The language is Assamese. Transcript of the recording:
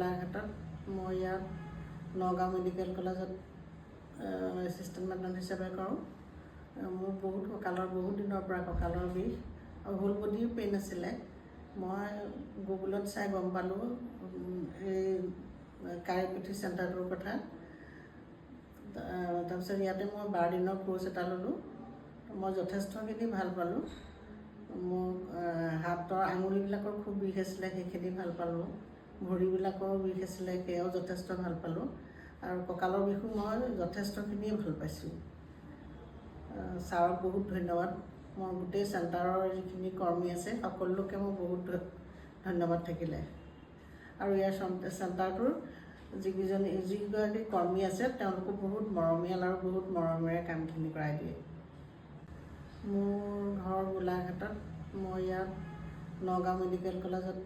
গোলাঘাটত মই ইয়াত নগাঁও মেডিকেল কলেজত এছিষ্টেণ্ট মেট্ৰন হিচাপে কৰোঁ। মোৰ কঁকালৰ বহুত দিনৰ পৰা কঁকালৰ বিষ আৰু হোল বডিও পেইন আছিলে। মই গুগলত চাই গম পালোঁ এই কাইৰেপ্ৰেক্টিছ চেণ্টাৰটোৰ কথা। তাৰপিছত ইয়াতে মই 12 দিনৰ কোৰ্চ এটা ল'লোঁ। মই যথেষ্টখিনি ভাল পালোঁ। মোৰ হাতৰ আঙুলিবিলাকৰ খুব বিষ আছিলে, সেইখিনি ভাল পালোঁ। ভৰিবিলাকৰো বিষ আছিলে, সেয়াও যথেষ্ট ভাল পালোঁ। আৰু কঁকালৰ বিষো মই যথেষ্টখিনিয়ে ভাল পাইছোঁ। ছাৰক বহুত ধন্যবাদ। মোৰ গোটেই চেণ্টাৰৰ যিখিনি কৰ্মী আছে সকলোকে মোৰ বহুত ধন্যবাদ থাকিলে। আৰু ইয়াৰ চেণ্টাৰটোৰ যিগৰাকী কৰ্মী আছে তেওঁলোকো বহুত মৰমীয়াল আৰু বহুত মৰমেৰে কামখিনি কৰাই দিয়ে। মোৰ ঘৰ গোলাঘাটত, মই ইয়াত নগাঁও মেডিকেল কলেজত